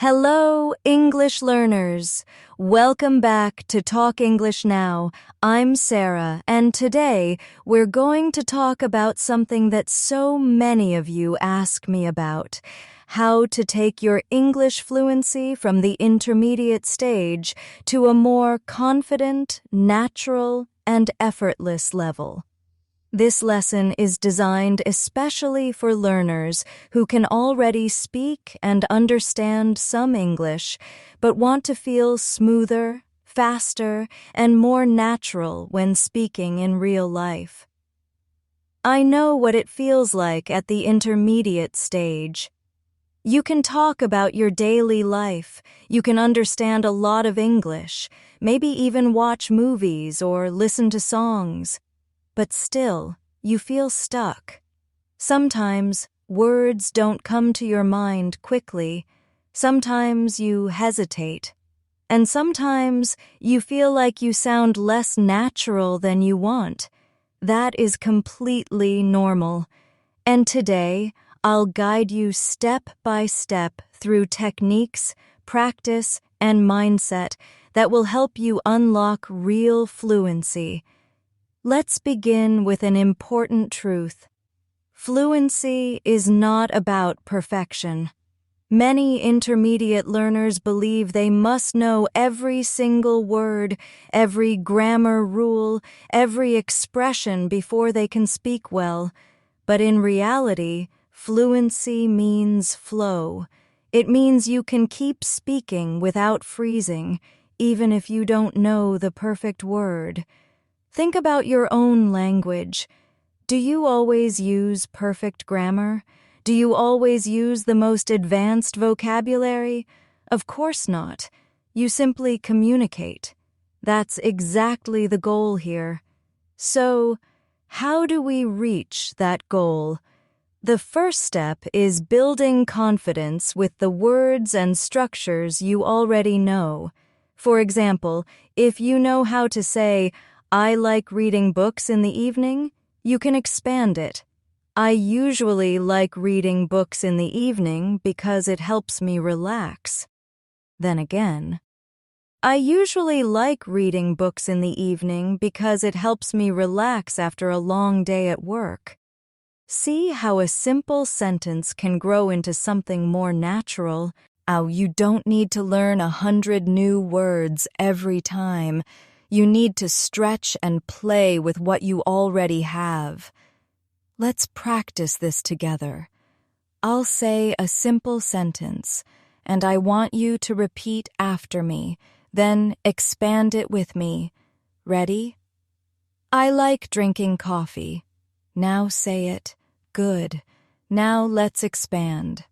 Hello, English learners. Welcome back to Talk English Now. I'm Sarah, and today we're going to talk about something that so many of you ask me about: how to take your English fluency from the intermediate stage to a more confident, natural, and effortless level. This lesson is designed especially for learners who can already speak and understand some English, but want to feel smoother, faster, and more natural when speaking in real life. I know what it feels like at the intermediate stage. You can talk about your daily life, you can understand a lot of English, maybe even watch movies or listen to songs. But still, you feel stuck. Sometimes words don't come to your mind quickly. Sometimes you hesitate. And sometimes you feel like you sound less natural than you want. That is completely normal. And today, I'll guide you step by step through techniques, practice, and mindset that will help you unlock real fluency. Let's begin with an important truth. Fluency is not about perfection. Many intermediate learners believe they must know every single word, every grammar rule, every expression before they can speak well. But in reality, fluency means flow. It means you can keep speaking without freezing, even if you don't know the perfect word. Think about your own language. Do you always use perfect grammar? Do you always use the most advanced vocabulary? Of course not. You simply communicate. That's exactly the goal here. So, how do we reach that goal? The first step is building confidence with the words and structures you already know. For example, if you know how to say, "I like reading books in the evening," you can expand it. "I usually like reading books in the evening because it helps me relax." Then again, "I usually like reading books in the evening because it helps me relax after a long day at work." See how a simple sentence can grow into something more natural. You don't need to learn 100 new words every time. You need to stretch and play with what you already have. Let's practice this together. I'll say a simple sentence, and I want you to repeat after me, then expand it with me. Ready? I like drinking coffee. Now say it. Good. Now let's expand.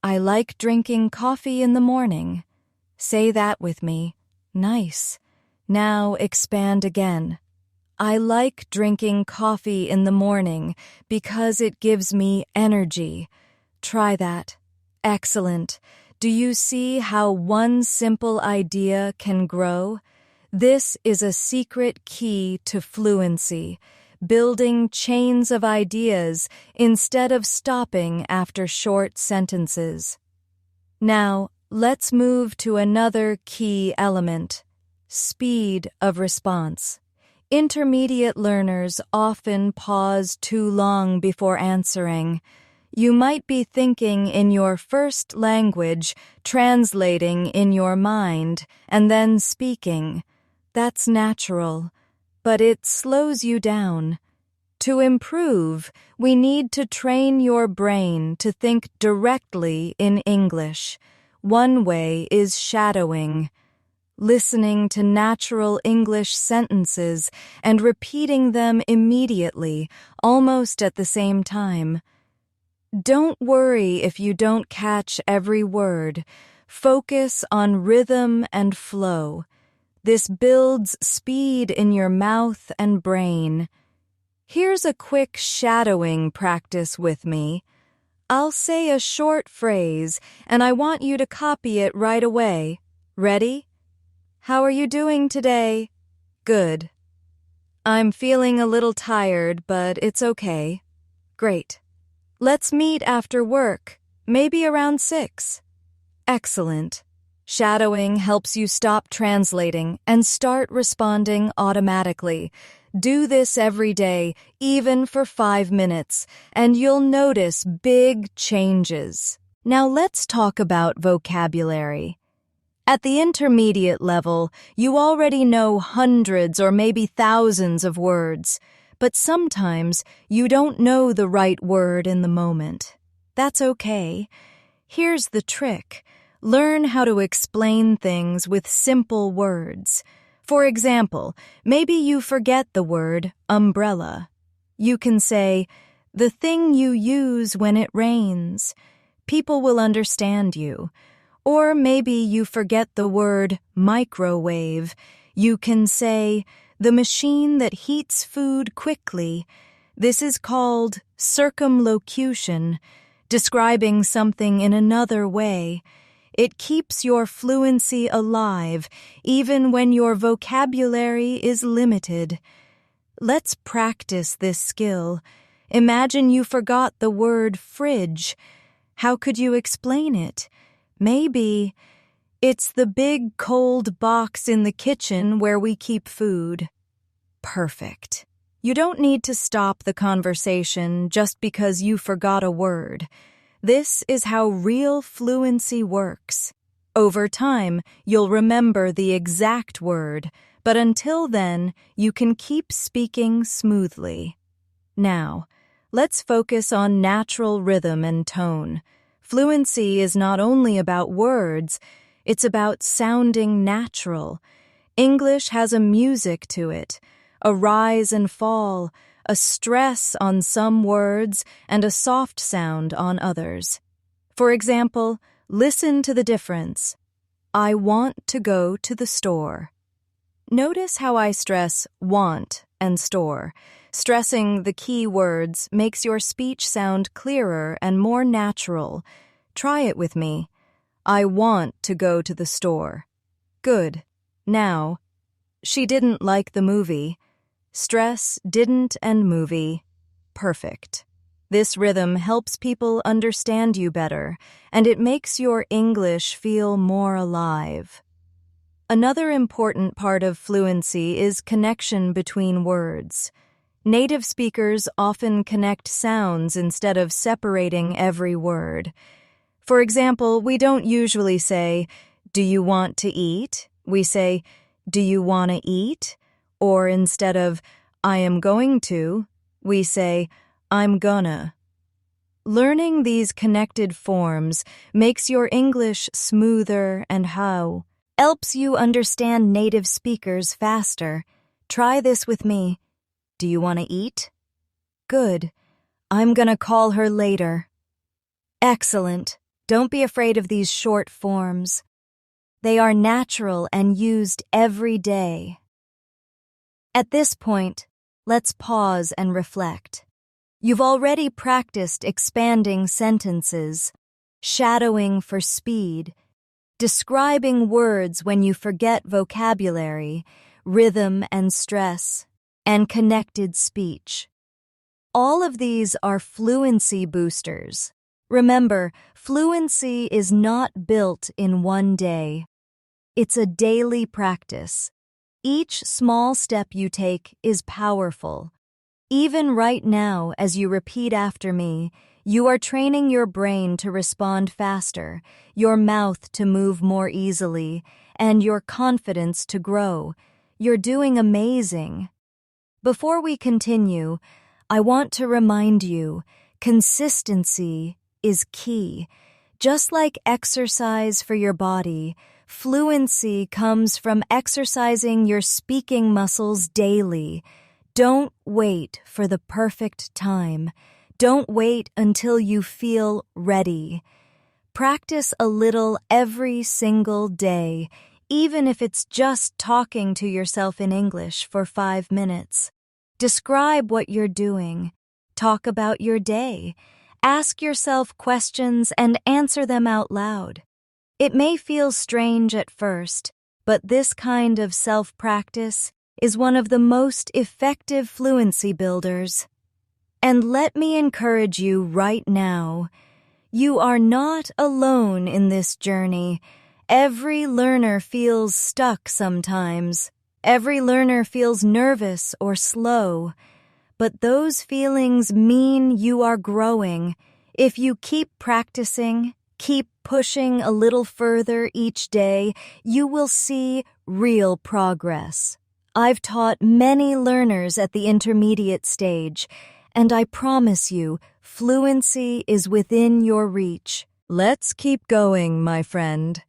I like drinking coffee in the morning. Say that with me. Nice. Now expand again. I like drinking coffee in the morning because it gives me energy. Try that. Excellent. Do you see how one simple idea can grow? This is a secret key to fluency, building chains of ideas instead of stopping after short sentences. Now, let's move to another key element: speed of response. Intermediate learners often pause too long before answering. You might be thinking in your first language, translating in your mind, and then speaking. That's natural, but it slows you down. To improve, we need to train your brain to think directly in English. One way is shadowing, listening to natural English sentences and repeating them immediately, almost at the same time. Don't worry if you don't catch every word. Focus on rhythm and flow. This builds speed in your mouth and brain. Here's a quick shadowing practice with me. I'll say a short phrase, and I want you to copy it right away. Ready? How are you doing today? Good. I'm feeling a little tired, but it's okay. Great. Let's meet after work, maybe around 6. Excellent. Shadowing helps you stop translating and start responding automatically. Do this every day, even for 5 minutes, and you'll notice big changes. Now let's talk about vocabulary. At the intermediate level, you already know hundreds or maybe thousands of words, but sometimes you don't know the right word in the moment. That's okay. Here's the trick. Learn how to explain things with simple words. For example, maybe you forget the word umbrella. You can say, the thing you use when it rains. People will understand you. Or maybe you forget the word microwave. You can say, the machine that heats food quickly. This is called circumlocution, describing something in another way. It keeps your fluency alive, even when your vocabulary is limited. Let's practice this skill. Imagine you forgot the word fridge. How could you explain it? Maybe, it's the big cold box in the kitchen where we keep food. Perfect. You don't need to stop the conversation just because you forgot a word. This is how real fluency works. Over time, you'll remember the exact word, but until then, you can keep speaking smoothly. Now, let's focus on natural rhythm and tone. Fluency is not only about words, it's about sounding natural. English has a music to it, a rise and fall, a stress on some words, and a soft sound on others. For example, listen to the difference. I want to go to the store. Notice how I stress want and store. Stressing the key words makes your speech sound clearer and more natural. Try it with me. I want to go to the store. Good. Now, she didn't like the movie. Stress, didn't, and movie. Perfect. This rhythm helps people understand you better, and it makes your English feel more alive. Another important part of fluency is connection between words. Native speakers often connect sounds instead of separating every word. For example, we don't usually say, do you want to eat? We say, do you want to eat? Or instead of, I am going to, we say, I'm gonna. Learning these connected forms makes your English smoother and helps you understand native speakers faster. Try this with me. Do you want to eat? Good. I'm gonna call her later. Excellent. Don't be afraid of these short forms. They are natural and used every day. At this point, let's pause and reflect. You've already practiced expanding sentences, shadowing for speed, describing words when you forget vocabulary, rhythm and stress, and connected speech. All of these are fluency boosters. Remember, fluency is not built in one day. It's a daily practice. Each small step you take is powerful. Even right now, as you repeat after me, you are training your brain to respond faster, your mouth to move more easily, and your confidence to grow. You're doing amazing. Before we continue, I want to remind you, consistency is key. Just like exercise for your body, fluency comes from exercising your speaking muscles daily. Don't wait for the perfect time. Don't wait until you feel ready. Practice a little every single day, even if it's just talking to yourself in English for 5 minutes. Describe what you're doing. Talk about your day. Ask yourself questions and answer them out loud. It may feel strange at first, but this kind of self-practice is one of the most effective fluency builders. And let me encourage you right now. You are not alone in this journey. Every learner feels stuck sometimes. Every learner feels nervous or slow. But those feelings mean you are growing. If you keep practicing, keep pushing a little further each day, you will see real progress. I've taught many learners at the intermediate stage, and I promise you, fluency is within your reach. Let's keep going, my friend.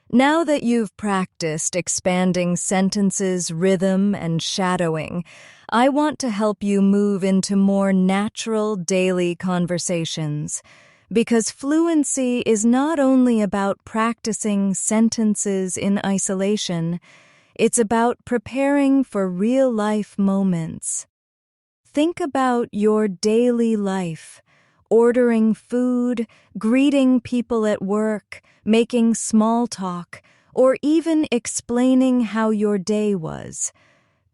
Now that you've practiced expanding sentences, rhythm, and shadowing, I want to help you move into more natural daily conversations. Because fluency is not only about practicing sentences in isolation, it's about preparing for real-life moments. Think about your daily life, ordering food, greeting people at work, making small talk, or even explaining how your day was.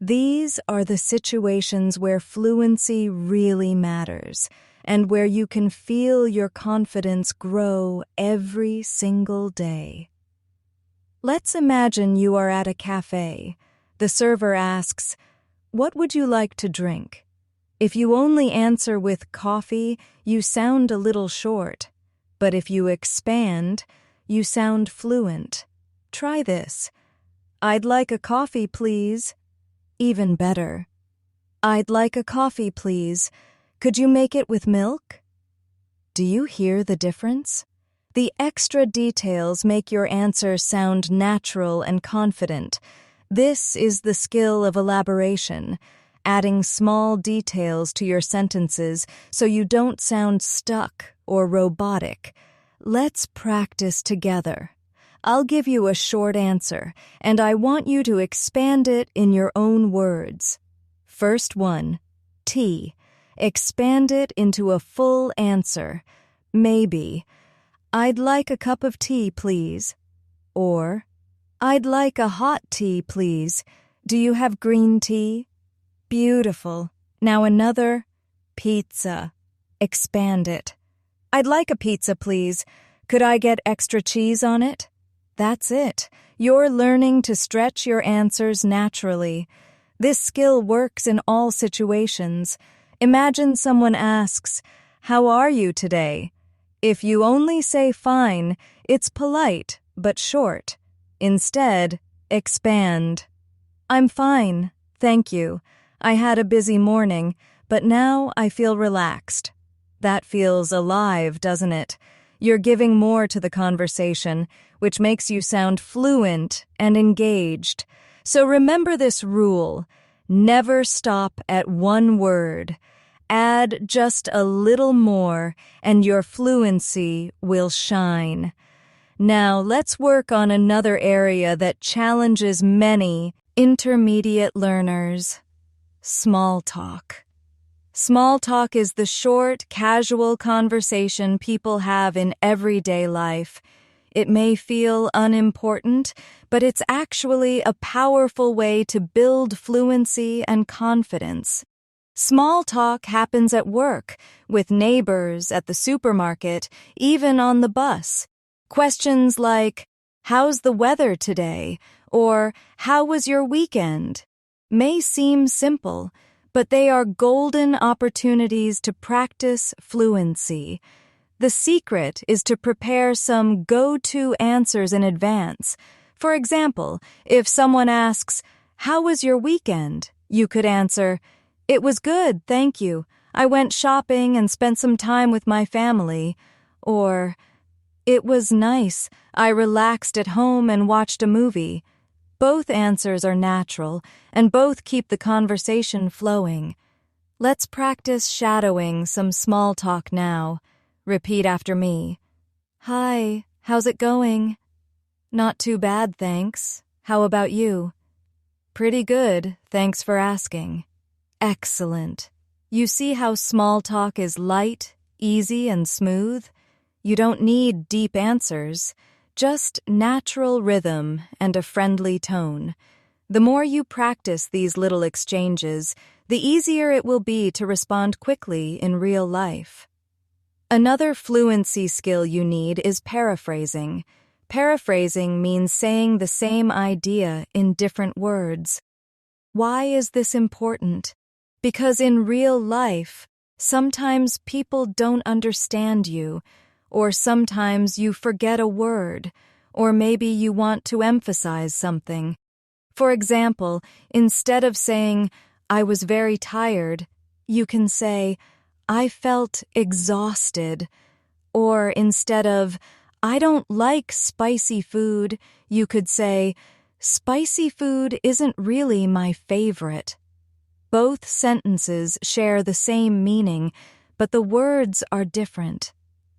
These are the situations where fluency really matters, and where you can feel your confidence grow every single day. Let's imagine you are at a cafe. The server asks, "What would you like to drink?" If you only answer with coffee, you sound a little short. But if you expand, you sound fluent. Try this. "I'd like a coffee, please." Even better. "I'd like a coffee, please. Could you make it with milk?" Do you hear the difference? The extra details make your answer sound natural and confident. This is the skill of elaboration, adding small details to your sentences so you don't sound stuck or robotic. Let's practice together. I'll give you a short answer, and I want you to expand it in your own words. First one, tea. Expand it into a full answer. Maybe, "I'd like a cup of tea, please." Or, "I'd like a hot tea, please. Do you have green tea?" Beautiful. Now another, pizza. Expand it. "I'd like a pizza, please. Could I get extra cheese on it?" That's it. You're learning to stretch your answers naturally. This skill works in all situations. Imagine someone asks, "How are you today?" If you only say fine, it's polite but short. Instead, expand. "I'm fine, thank you. I had a busy morning, but now I feel relaxed." That feels alive, doesn't it? You're giving more to the conversation, which makes you sound fluent and engaged. So remember this rule: never stop at one word. Add just a little more, and your fluency will shine. Now let's work on another area that challenges many intermediate learners: small talk. Small talk is the short, casual conversation people have in everyday life. It may feel unimportant, but it's actually a powerful way to build fluency and confidence. Small talk happens at work, with neighbors, at the supermarket, even on the bus. Questions like, "How's the weather today?" or "How was your weekend?" may seem simple, but they are golden opportunities to practice fluency. The secret is to prepare some go-to answers in advance. For example, if someone asks, "How was your weekend?" you could answer, "It was good, thank you. I went shopping and spent some time with my family." Or, "It was nice. I relaxed at home and watched a movie." Both answers are natural, and both keep the conversation flowing. Let's practice shadowing some small talk now. Repeat after me. "Hi, how's it going?" "Not too bad, thanks. How about you?" "Pretty good, thanks for asking." Excellent. You see how small talk is light, easy, and smooth? You don't need deep answers. Just natural rhythm and a friendly tone. The more you practice these little exchanges, the easier it will be to respond quickly in real life. Another fluency skill you need is paraphrasing. Paraphrasing means saying the same idea in different words. Why is this important? Because in real life, sometimes people don't understand you, or sometimes you forget a word, or maybe you want to emphasize something. For example, instead of saying, "I was very tired," you can say, "I felt exhausted." Or instead of, "I don't like spicy food," you could say, "Spicy food isn't really my favorite." Both sentences share the same meaning, but the words are different.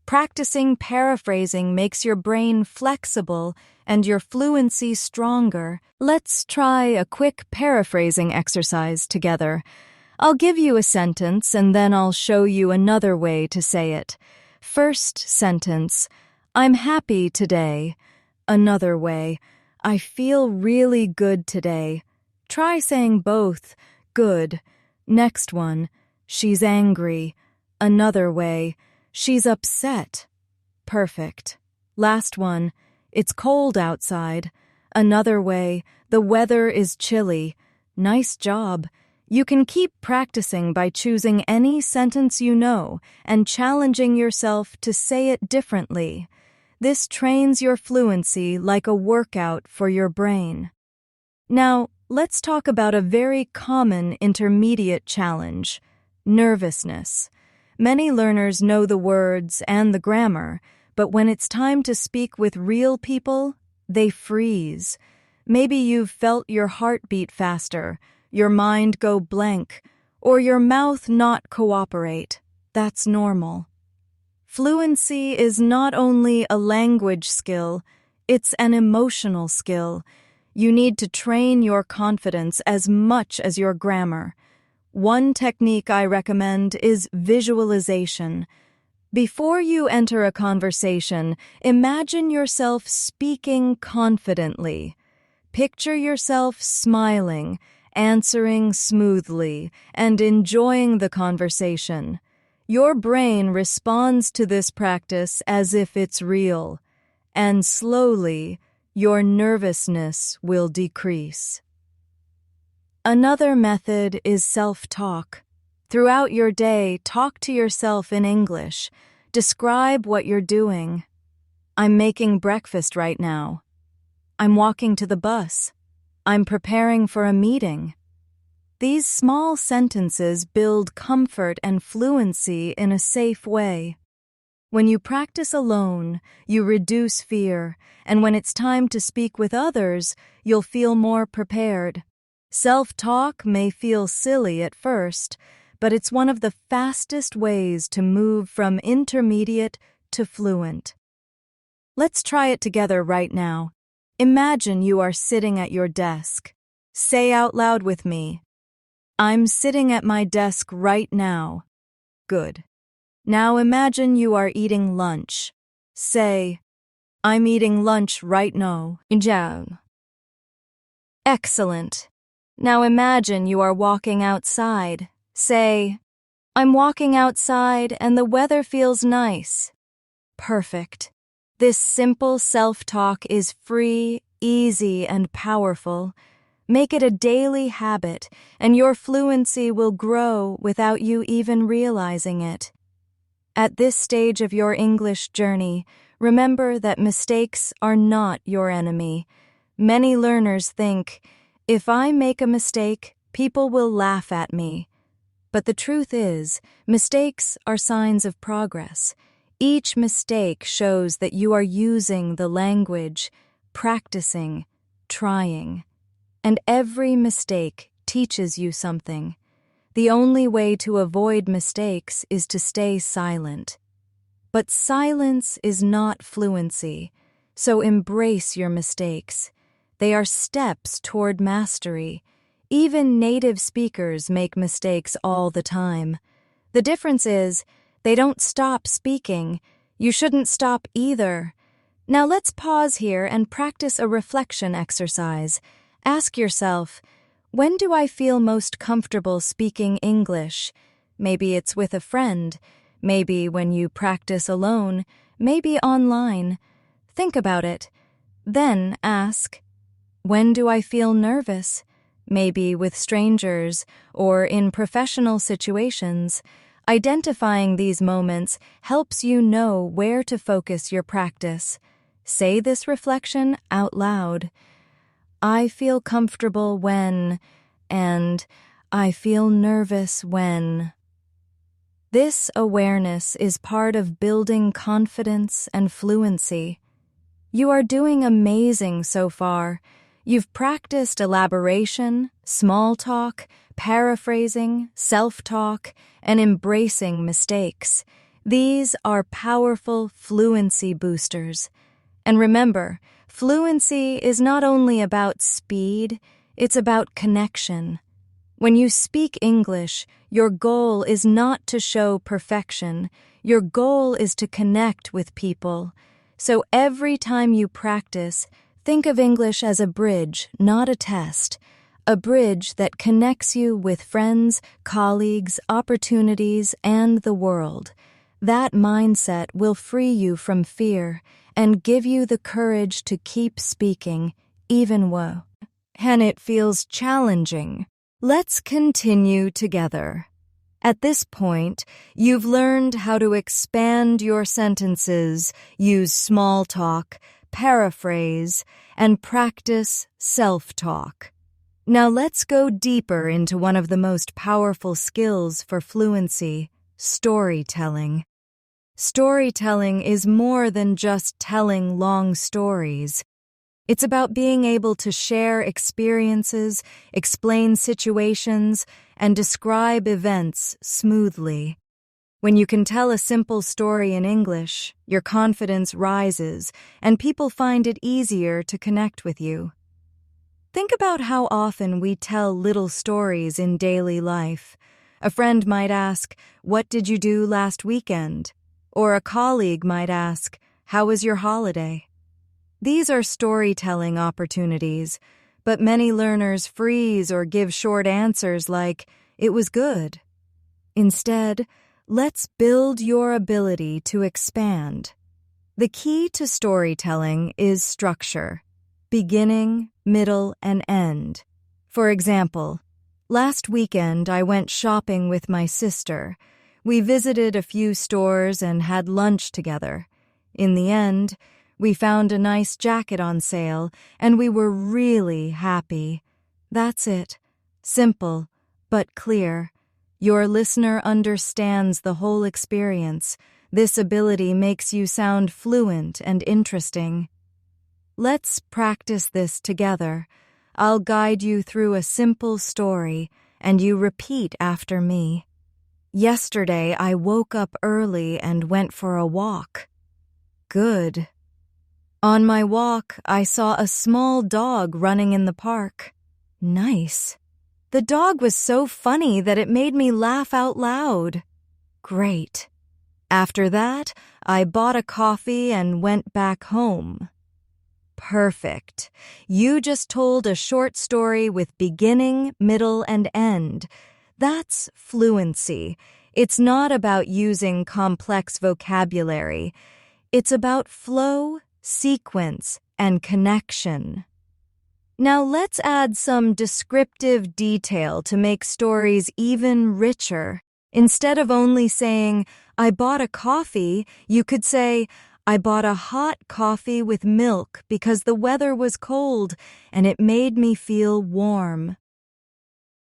Practicing paraphrasing makes your brain flexible and your fluency stronger. Let's try a quick paraphrasing exercise together. I'll give you a sentence and then I'll show you another way to say it. First sentence, "I'm happy today." Another way, "I feel really good today." Try saying both. Good. Next one, "She's angry." Another way, "She's upset." Perfect. Last one, "It's cold outside." Another way, "The weather is chilly." Nice job. You can keep practicing by choosing any sentence you know and challenging yourself to say it differently. This trains your fluency like a workout for your brain. Now, let's talk about a very common intermediate challenge: nervousness. Many learners know the words and the grammar, but when it's time to speak with real people, they freeze. Maybe you've felt your heart beat faster, your mind go blank, or your mouth not cooperate. That's normal. Fluency is not only a language skill, it's an emotional skill. You need to train your confidence as much as your grammar. One technique I recommend is visualization. Before you enter a conversation, imagine yourself speaking confidently. Picture yourself smiling, answering smoothly, and enjoying the conversation. Your brain responds to this practice as if it's real, and slowly, your nervousness will decrease. Another method is self-talk. Throughout your day, talk to yourself in English. Describe what you're doing. "I'm making breakfast right now." "I'm walking to the bus." "I'm preparing for a meeting." These small sentences build comfort and fluency in a safe way. When you practice alone, you reduce fear, and when it's time to speak with others, you'll feel more prepared. Self-talk may feel silly at first, but it's one of the fastest ways to move from intermediate to fluent. Let's try it together right now. Imagine you are sitting at your desk. Say out loud with me, "I'm sitting at my desk right now." Good. Now imagine you are eating lunch. Say, "I'm eating lunch right now." Excellent. Now imagine you are walking outside. Say, "I'm walking outside and the weather feels nice." Perfect. This simple self-talk is free, easy, and powerful. Make it a daily habit, and your fluency will grow without you even realizing it. At this stage of your English journey, remember that mistakes are not your enemy. Many learners think, "If I make a mistake, people will laugh at me." But the truth is, mistakes are signs of progress. Each mistake shows that you are using the language, practicing, trying. And every mistake teaches you something. The only way to avoid mistakes is to stay silent. But silence is not fluency, so embrace your mistakes. They are steps toward mastery. Even native speakers make mistakes all the time. The difference is, they don't stop speaking. You shouldn't stop either. Now let's pause here and practice a reflection exercise. Ask yourself, when do I feel most comfortable speaking English? Maybe it's with a friend. Maybe when you practice alone, maybe online. Think about it. Then ask, when do I feel nervous? Maybe with strangers or in professional situations. Identifying these moments helps you know where to focus your practice. Say this reflection out loud. I feel comfortable when, and I feel nervous when. This awareness is part of building confidence and fluency. You are doing amazing so far. You've practiced elaboration, small talk, paraphrasing, self-talk, and embracing mistakes. These are powerful fluency boosters. And remember, fluency is not only about speed, it's about connection. When you speak English, your goal is not to show perfection. Your goal is to connect with people. So every time you practice, think of English as a bridge, not a test. A bridge that connects you with friends, colleagues, opportunities, and the world. That mindset will free you from fear and give you the courage to keep speaking, even when it feels challenging. Let's continue together. At this point, you've learned how to expand your sentences, use small talk, paraphrase, and practice self-talk. Now let's go deeper into one of the most powerful skills for fluency, storytelling. Storytelling is more than just telling long stories. It's about being able to share experiences, explain situations, and describe events smoothly. When you can tell a simple story in English, your confidence rises, and people find it easier to connect with you. Think about how often we tell little stories in daily life. A friend might ask, "What did you do last weekend?" Or a colleague might ask, "How was your holiday?" These are storytelling opportunities, but many learners freeze or give short answers like, "It was good." Instead, let's build your ability to expand. The key to storytelling is structure, beginning, middle, and end. For example, last weekend I went shopping with my sister. We visited a few stores and had lunch together. In the end, we found a nice jacket on sale, and we were really happy. That's it. Simple, but clear. Your listener understands the whole experience. This ability makes you sound fluent and interesting. Let's practice this together. I'll guide you through a simple story, and you repeat after me. Yesterday, I woke up early and went for a walk. Good. On my walk, I saw a small dog running in the park. Nice. The dog was so funny that it made me laugh out loud. Great. After that, I bought a coffee and went back home. Perfect. You just told a short story with beginning, middle, and end. That's fluency. It's not about using complex vocabulary. It's about flow, sequence, and connection. Now let's add some descriptive detail to make stories even richer. Instead of only saying, "I bought a coffee," you could say, "I bought a hot coffee with milk because the weather was cold and it made me feel warm."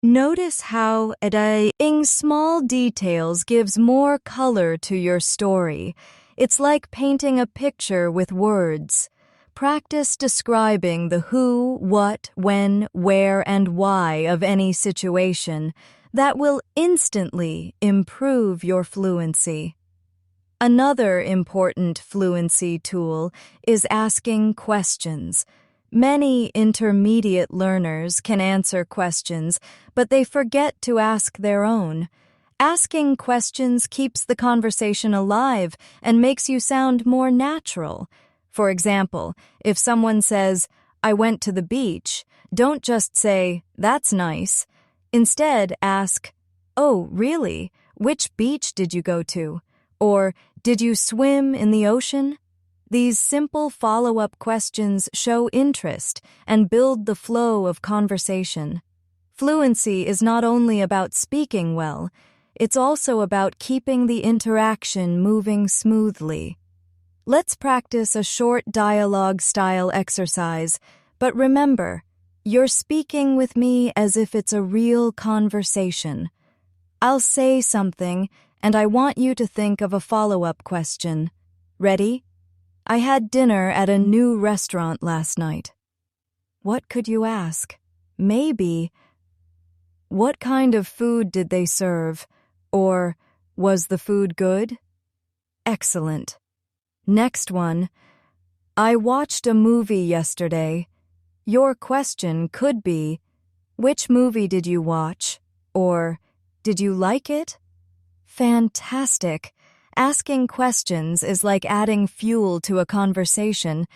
Notice how adding small details gives more color to your story. It's like painting a picture with words. Practice describing the who, what, when, where, and why of any situation. That will instantly improve your fluency. Another important fluency tool is asking questions. Many intermediate learners can answer questions, but they forget to ask their own. Asking questions keeps the conversation alive and makes you sound more natural. For example, if someone says, "I went to the beach," don't just say, "That's nice." Instead, ask, "Oh, really? Which beach did you go to?" Or, did you swim in the ocean? These simple follow-up questions show interest and build the flow of conversation. Fluency is not only about speaking well, it's also about keeping the interaction moving smoothly. Let's practice a short dialogue-style exercise, but remember, you're speaking with me as if it's a real conversation. I'll say something, and I want you to think of a follow-up question. Ready? I had dinner at a new restaurant last night. What could you ask? Maybe, what kind of food did they serve? Or, was the food good? Excellent. Next one. I watched a movie yesterday. Your question could be, which movie did you watch? Or, did you like it? Fantastic. Asking questions is like adding fuel to a conversation.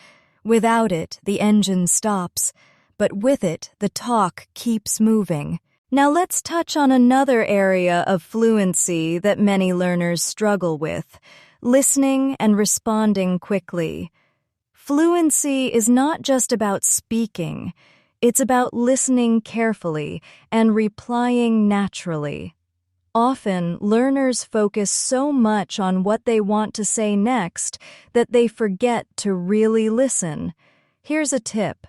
Without it, the engine stops, but with it, the talk keeps moving. Now let's touch on another area of fluency that many learners struggle with: listening and responding quickly. Fluency is not just about speaking, it's about listening carefully and replying naturally. Often, learners focus so much on what they want to say next that they forget to really listen. Here's a tip.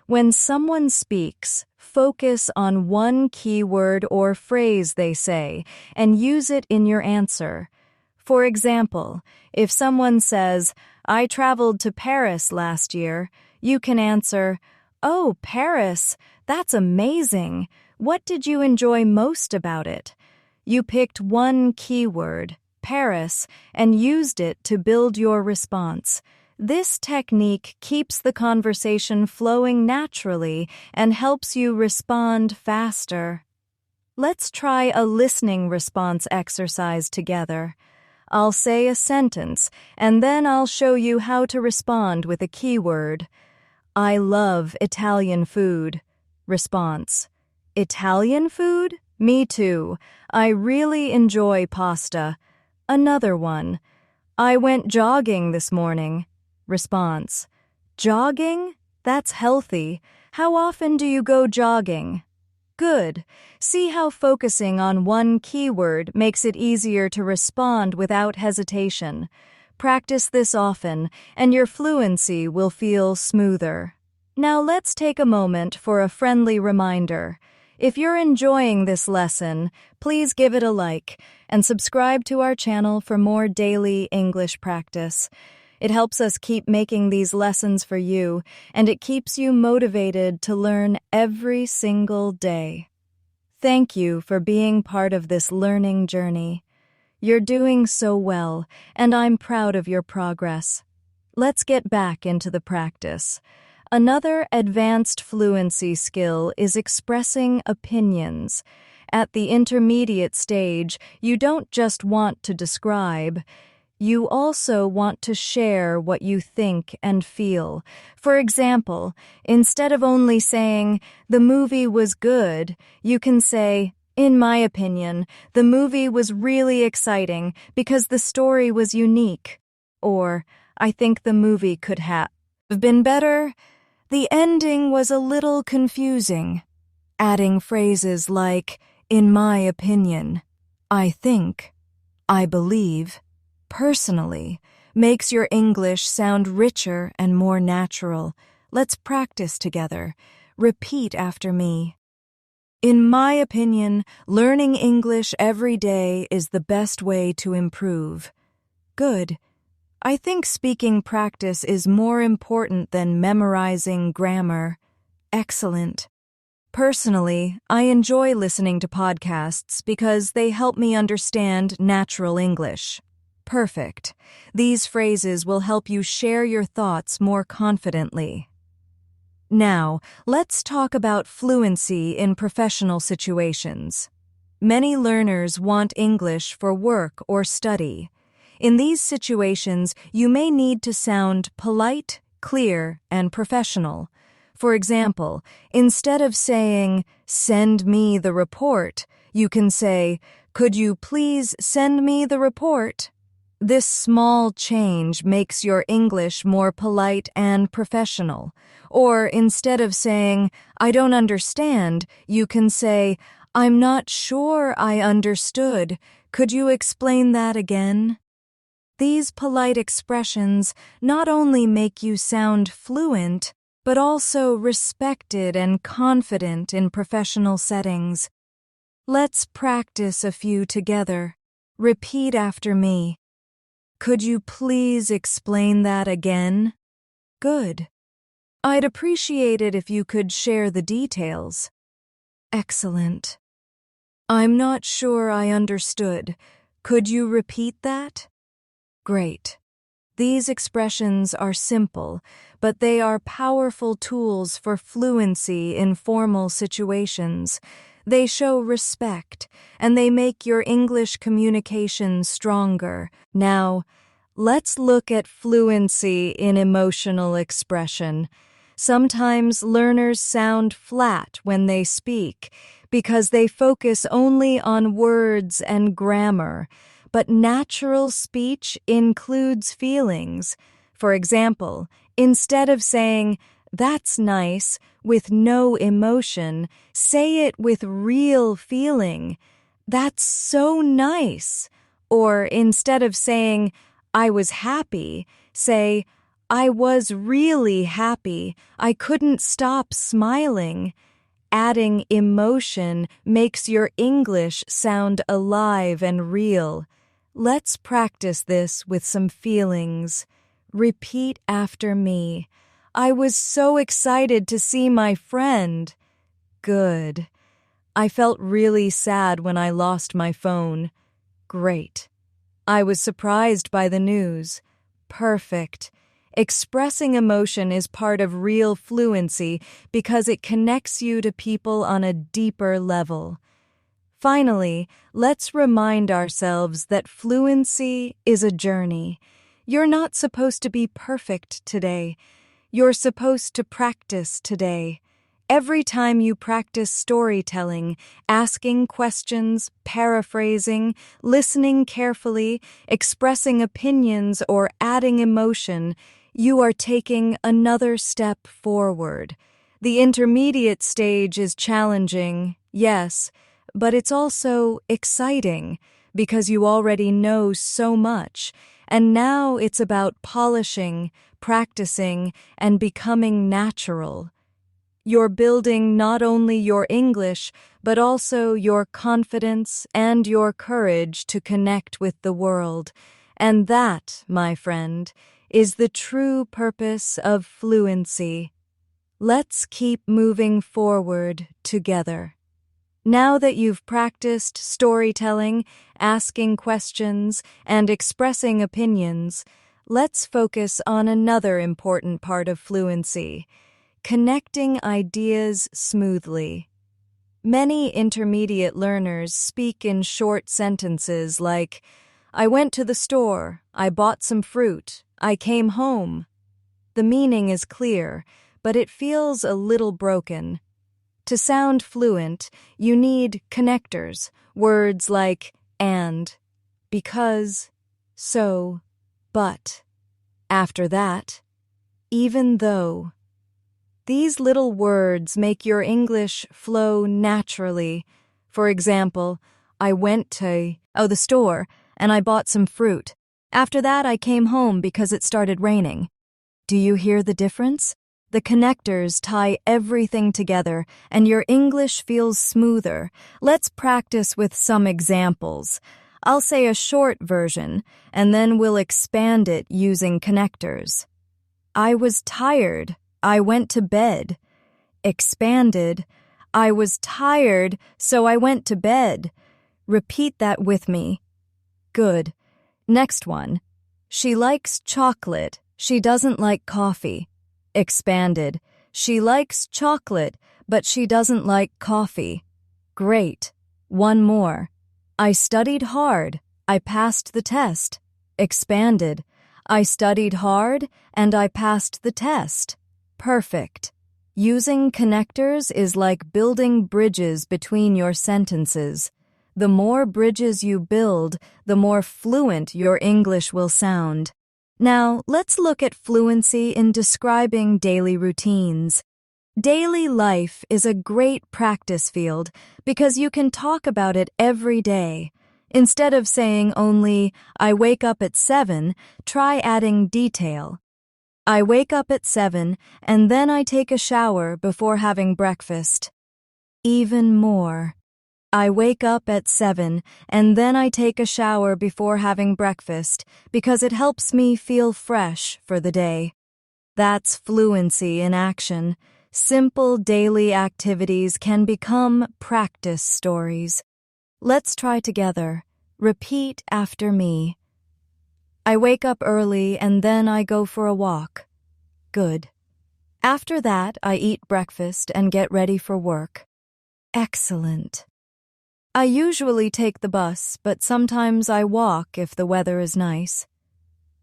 When someone speaks, focus on one keyword or phrase they say and use it in your answer. For example, if someone says, I traveled to Paris last year, you can answer, Oh, Paris, that's amazing. What did you enjoy most about it? You picked one keyword, Paris, and used it to build your response. This technique keeps the conversation flowing naturally and helps you respond faster. Let's try a listening response exercise together. I'll say a sentence, and then I'll show you how to respond with a keyword. I love Italian food. Response. Italian food? Me too. I really enjoy pasta. Another one. I went jogging this morning. Response. Jogging? That's healthy. How often do you go jogging? Good. See how focusing on one keyword makes it easier to respond without hesitation. Practice this often, and your fluency will feel smoother. Now let's take a moment for a friendly reminder. If you're enjoying this lesson, please give it a like and subscribe to our channel for more daily English practice. It helps us keep making these lessons for you, and it keeps you motivated to learn every single day. Thank you for being part of this learning journey. You're doing so well, and I'm proud of your progress. Let's get back into the practice. Another advanced fluency skill is expressing opinions. At the intermediate stage, you don't just want to describe. You also want to share what you think and feel. For example, instead of only saying, the movie was good, you can say, in my opinion, the movie was really exciting because the story was unique. Or, I think the movie could have been better. The ending was a little confusing. Adding phrases like, in my opinion, I think, I believe, personally, makes your English sound richer and more natural. Let's practice together. Repeat after me. In my opinion, learning English every day is the best way to improve. Good. I think speaking practice is more important than memorizing grammar. Excellent. Personally, I enjoy listening to podcasts because they help me understand natural English. Perfect. These phrases will help you share your thoughts more confidently. Now, let's talk about fluency in professional situations. Many learners want English for work or study. In these situations, you may need to sound polite, clear, and professional. For example, instead of saying, "Send me the report," you can say, "Could you please send me the report?" This small change makes your English more polite and professional. Or instead of saying, "I don't understand," you can say, "I'm not sure I understood. Could you explain that again?" These polite expressions not only make you sound fluent, but also respected and confident in professional settings. Let's practice a few together. Repeat after me. Could you please explain that again? Good. I'd appreciate it if you could share the details. Excellent. I'm not sure I understood. Could you repeat that? Great. These expressions are simple, but they are powerful tools for fluency in formal situations. They show respect, and they make your English communication stronger. Now, let's look at fluency in emotional expression. Sometimes learners sound flat when they speak because they focus only on words and grammar. But natural speech includes feelings. For example, instead of saying, "That's nice," with no emotion, say it with real feeling. "That's so nice." Or instead of saying, "I was happy," say, "I was really happy. I couldn't stop smiling." Adding emotion makes your English sound alive and real. Let's practice this with some feelings. Repeat after me. I was so excited to see my friend. Good. I felt really sad when I lost my phone. Great. I was surprised by the news. Perfect. Expressing emotion is part of real fluency because it connects you to people on a deeper level. Finally, let's remind ourselves that fluency is a journey. You're not supposed to be perfect today. You're supposed to practice today. Every time you practice storytelling, asking questions, paraphrasing, listening carefully, expressing opinions, or adding emotion, you are taking another step forward. The intermediate stage is challenging, yes, but it's also exciting because you already know so much, and now it's about polishing, practicing, and becoming natural. You're building not only your English, but also your confidence and your courage to connect with the world. And that, my friend, is the true purpose of fluency. Let's keep moving forward together. Now that you've practiced storytelling, asking questions, and expressing opinions, let's focus on another important part of fluency: connecting ideas smoothly. Many intermediate learners speak in short sentences like, "I went to the store, I bought some fruit, I came home." The meaning is clear, but it feels a little broken. To sound fluent, you need connectors, words like and, because, so, but. After that, even though. These little words make your English flow naturally. For example, I went to the store and I bought some fruit. After that, I came home because it started raining. Do you hear the difference? The connectors tie everything together and your English feels smoother. Let's practice with some examples. I'll say a short version and then we'll expand it using connectors. I was tired. I went to bed. Expanded. I was tired, so I went to bed. Repeat that with me. Good. Next one. She likes chocolate. She doesn't like coffee. Expanded. She likes chocolate, but she doesn't like coffee. Great. One more. I studied hard. I passed the test. Expanded. I studied hard and I passed the test. Perfect. Using connectors is like building bridges between your sentences. The more bridges you build, the more fluent your English will sound. Now, let's look at fluency in describing daily routines. Daily life is a great practice field because you can talk about it every day. Instead of saying only, I wake up at 7, try adding detail. I wake up at 7 and then I take a shower before having breakfast. Even more. I wake up at 7 and then I take a shower before having breakfast because it helps me feel fresh for the day. That's fluency in action. Simple daily activities can become practice stories. Let's try together. Repeat after me. I wake up early and then I go for a walk. Good. After that, I eat breakfast and get ready for work. Excellent. I usually take the bus, but sometimes I walk if the weather is nice.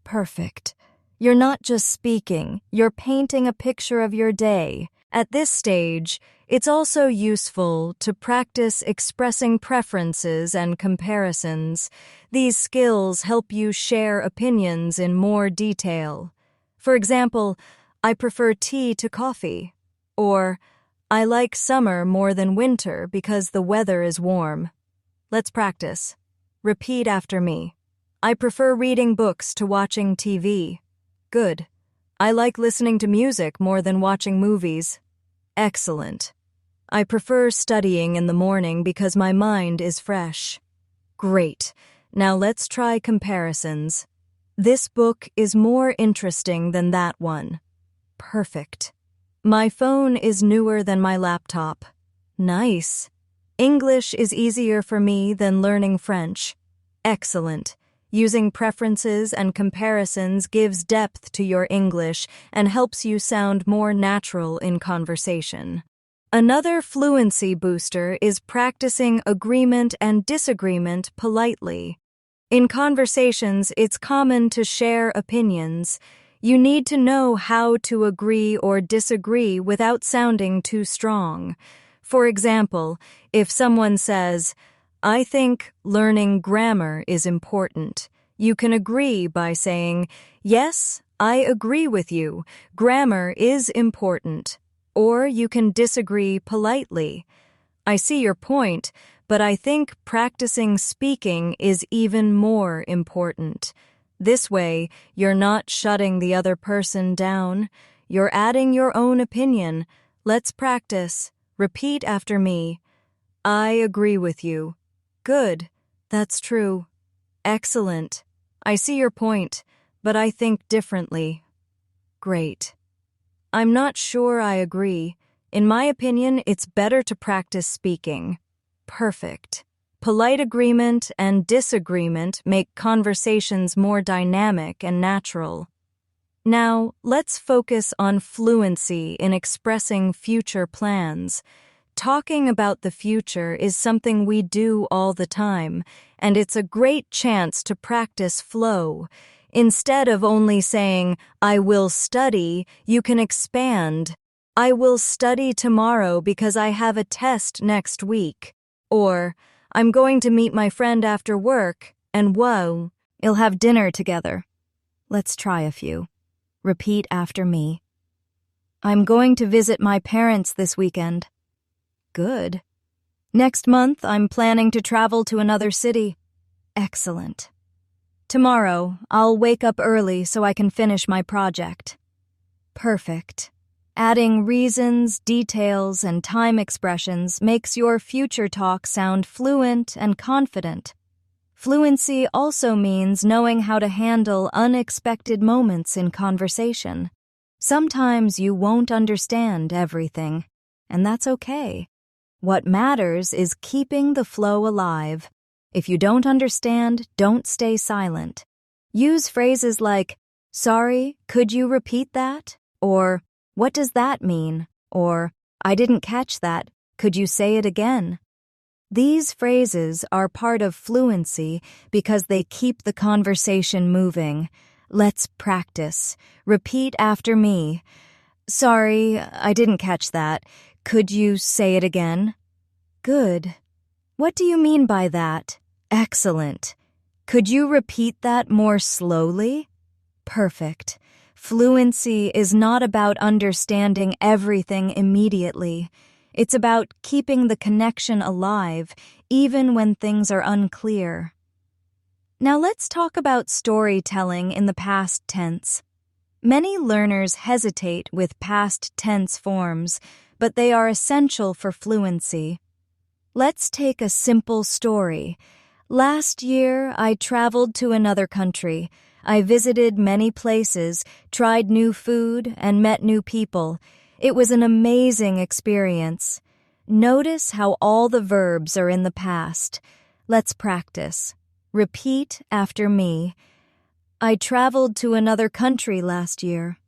Perfect. You're not just speaking, you're painting a picture of your day. At this stage, it's also useful to practice expressing preferences and comparisons. These skills help you share opinions in more detail. For example, I prefer tea to coffee, or I like summer more than winter because the weather is warm. Let's practice. Repeat after me. I prefer reading books to watching TV. Good. I like listening to music more than watching movies. Excellent. I prefer studying in the morning because my mind is fresh. Great. Now let's try comparisons. This book is more interesting than that one. Perfect. My phone is newer than my laptop. Nice. English is easier for me than learning French. Excellent. Using preferences and comparisons gives depth to your English and helps you sound more natural in conversation. Another fluency booster is practicing agreement and disagreement politely. In conversations, it's common to share opinions. You need to know how to agree or disagree without sounding too strong. For example, if someone says, I think learning grammar is important, you can agree by saying, yes, I agree with you. Grammar is important. Or you can disagree politely. I see your point, but I think practicing speaking is even more important. This way, you're not shutting the other person down. You're adding your own opinion. Let's practice. Repeat after me. I agree with you. Good. That's true. Excellent. I see your point, but I think differently. Great. I'm not sure I agree. In my opinion, it's better to practice speaking. Perfect. Polite agreement and disagreement make conversations more dynamic and natural. Now, let's focus on fluency in expressing future plans. Talking about the future is something we do all the time, and it's a great chance to practice flow. Instead of only saying, I will study, you can expand. I will study tomorrow because I have a test next week. Or, I'm going to meet my friend after work, and whoa, we'll have dinner together. Let's try a few. Repeat after me. I'm going to visit my parents this weekend. Good. Next month, I'm planning to travel to another city. Excellent. Tomorrow, I'll wake up early so I can finish my project. Perfect. Adding reasons, details, and time expressions makes your future talk sound fluent and confident. Fluency also means knowing how to handle unexpected moments in conversation. Sometimes you won't understand everything, and that's okay. What matters is keeping the flow alive. If you don't understand, don't stay silent. Use phrases like, sorry, could you repeat that? Or, what does that mean? Or, I didn't catch that. Could you say it again? These phrases are part of fluency because they keep the conversation moving. Let's practice. Repeat after me. Sorry, I didn't catch that. Could you say it again? Good. What do you mean by that? Excellent. Could you repeat that more slowly? Perfect. Fluency is not about understanding everything immediately. It's about keeping the connection alive, even when things are unclear. Now let's talk about storytelling in the past tense. Many learners hesitate with past tense forms, but they are essential for fluency. Let's take a simple story. Last year, I traveled to another country. I visited many places, tried new food, and met new people. It was an amazing experience. Notice how all the verbs are in the past. Let's practice. Repeat after me. I traveled to another country last year.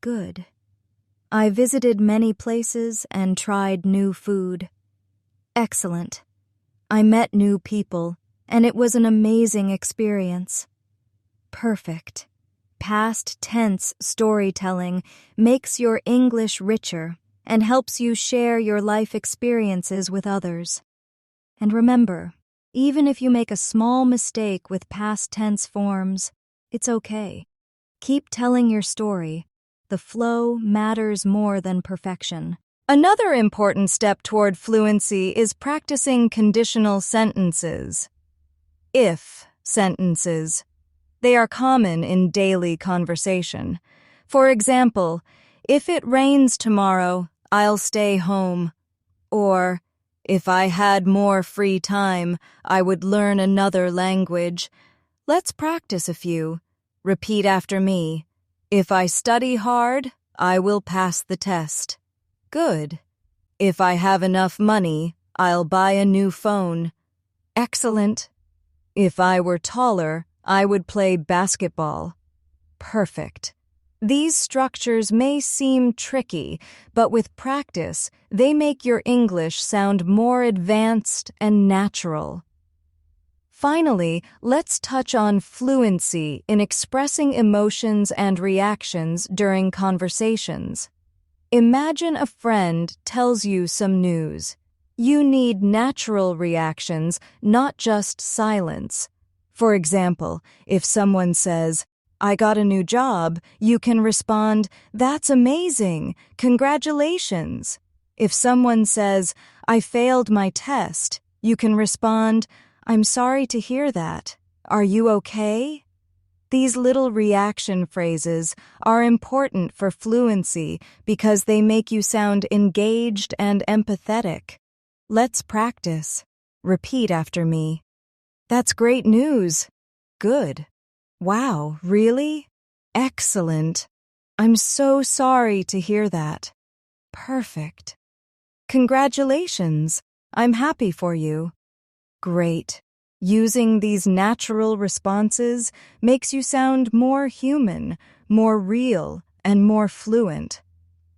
Good. I visited many places and tried new food. Excellent. I met new people, and it was an amazing experience. Perfect. Past tense storytelling makes your English richer and helps you share your life experiences with others. And remember, even if you make a small mistake with past tense forms, it's okay. Keep telling your story. The flow matters more than perfection. Another important step toward fluency is practicing conditional sentences. If sentences. They are common in daily conversation. For example, if it rains tomorrow, I'll stay home. Or, if I had more free time, I would learn another language. Let's practice a few. Repeat after me. If I study hard, I will pass the test. Good. If I have enough money, I'll buy a new phone. Excellent. If I were taller, I would play basketball. Perfect. These structures may seem tricky, but with practice, they make your English sound more advanced and natural. Finally, let's touch on fluency in expressing emotions and reactions during conversations. Imagine a friend tells you some news. You need natural reactions, not just silence. For example, if someone says, "I got a new job," you can respond, "That's amazing! Congratulations!" If someone says, "I failed my test," you can respond, "I'm sorry to hear that. Are you okay?" These little reaction phrases are important for fluency because they make you sound engaged and empathetic. Let's practice. Repeat after me. That's great news. Good. Wow, really? Excellent. I'm so sorry to hear that. Perfect. Congratulations. I'm happy for you. Great. Using these natural responses makes you sound more human, more real, and more fluent.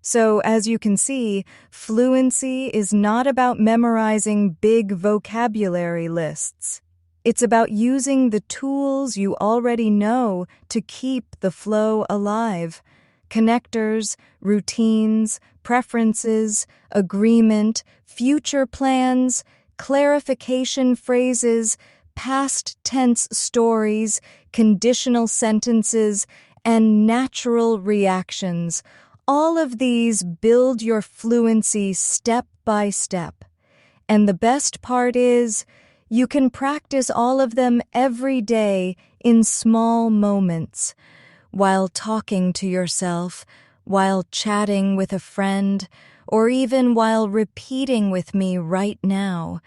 So, as you can see, fluency is not about memorizing big vocabulary lists. It's about using the tools you already know to keep the flow alive. Connectors, routines, preferences, agreement, future plans, clarification phrases, past tense stories, conditional sentences, and natural reactions. All of these build your fluency step by step. And the best part is, you can practice all of them every day in small moments, while talking to yourself, while chatting with a friend, or even while repeating with me right now.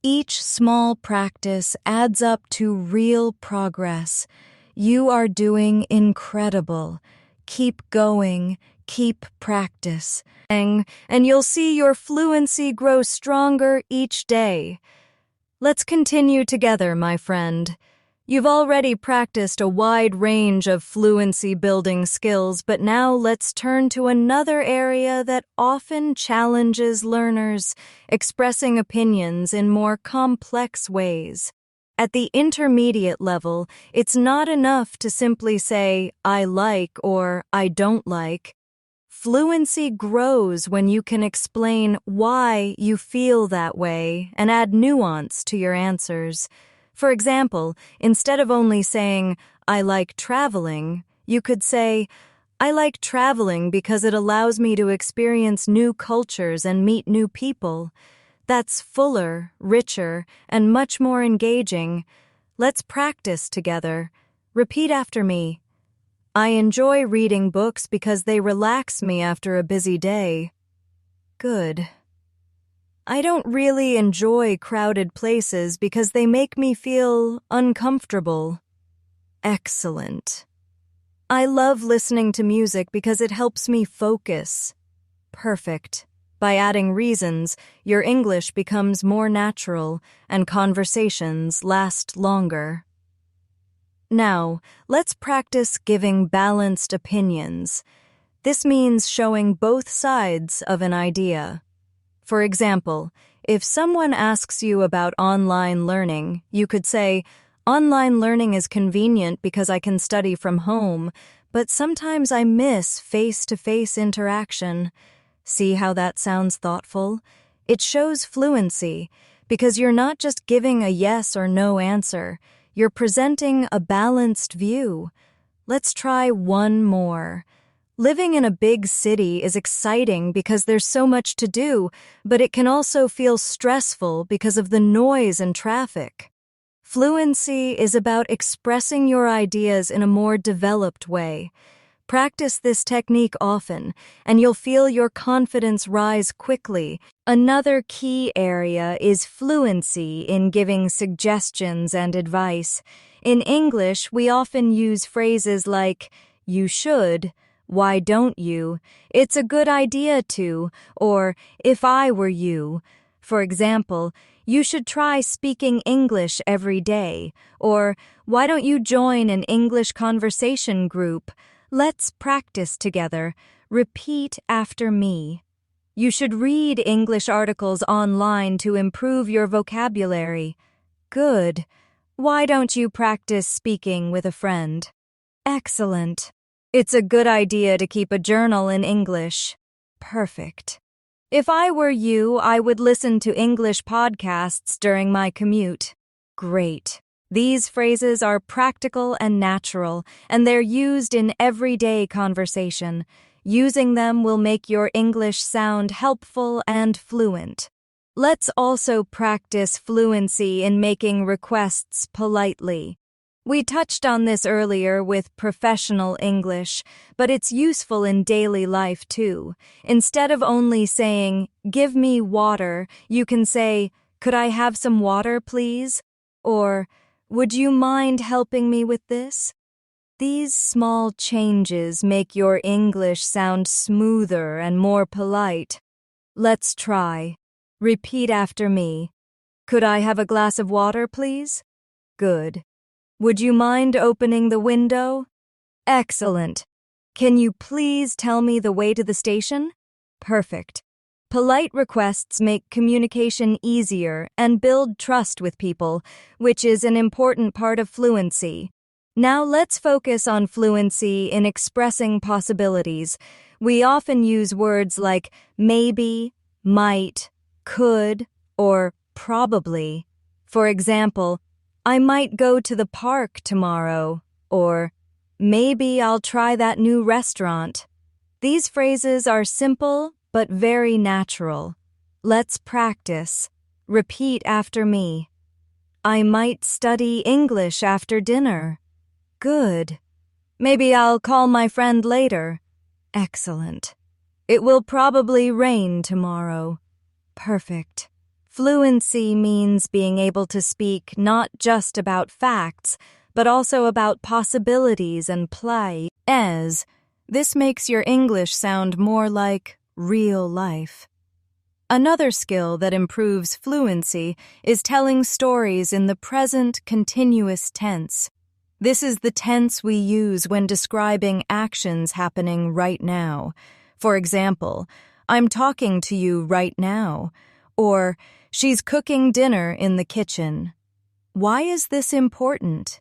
Each small practice adds up to real progress. You are doing incredible. Keep going, keep practice, and you'll see your fluency grow stronger each day. Let's continue together, my friend. You've already practiced a wide range of fluency-building skills, but now let's turn to another area that often challenges learners, expressing opinions in more complex ways. At the intermediate level, it's not enough to simply say, "I like" or "I don't like." Fluency grows when you can explain why you feel that way and add nuance to your answers. For example, instead of only saying, I like traveling, you could say, I like traveling because it allows me to experience new cultures and meet new people. That's fuller, richer, and much more engaging. Let's practice together. Repeat after me. I enjoy reading books because they relax me after a busy day. Good. I don't really enjoy crowded places because they make me feel uncomfortable. Excellent. I love listening to music because it helps me focus. Perfect. By adding reasons, your English becomes more natural and conversations last longer. Now, let's practice giving balanced opinions. This means showing both sides of an idea. For example, if someone asks you about online learning, you could say, online learning is convenient because I can study from home, but sometimes I miss face-to-face interaction. See how that sounds thoughtful? It shows fluency, because you're not just giving a yes or no answer. You're presenting a balanced view. Let's try one more. Living in a big city is exciting because there's so much to do, but it can also feel stressful because of the noise and traffic. Fluency is about expressing your ideas in a more developed way. Practice this technique often, and you'll feel your confidence rise quickly. Another key area is fluency in giving suggestions and advice. In English, we often use phrases like, you should, why don't you, it's a good idea to, or if I were you. For example, you should try speaking English every day, or why don't you join an English conversation group? Let's practice together. Repeat after me. You should read English articles online to improve your vocabulary. Good. Why don't you practice speaking with a friend? Excellent. It's a good idea to keep a journal in English. Perfect. If I were you, I would listen to English podcasts during my commute. Great. These phrases are practical and natural, and they're used in everyday conversation. Using them will make your English sound helpful and fluent. Let's also practice fluency in making requests politely. We touched on this earlier with professional English, but it's useful in daily life too. Instead of only saying, give me water, you can say, could I have some water, please? Or, would you mind helping me with this? These small changes make your English sound smoother and more polite. Let's try. Repeat after me. Could I have a glass of water, please? Good. Would you mind opening the window? Excellent. Can you please tell me the way to the station? Perfect. Polite requests make communication easier and build trust with people, which is an important part of fluency. Now let's focus on fluency in expressing possibilities. We often use words like maybe, might, could, or probably. For example, I might go to the park tomorrow, or maybe I'll try that new restaurant. These phrases are simple but very natural. Let's practice. Repeat after me. I might study English after dinner. Good. Maybe I'll call my friend later. Excellent. It will probably rain tomorrow. Perfect. Fluency means being able to speak not just about facts, but also about possibilities and play. This makes your English sound more like real life. Another skill that improves fluency is telling stories in the present continuous tense. This is the tense we use when describing actions happening right now. For example, I'm talking to you right now, or she's cooking dinner in the kitchen. Why is this important?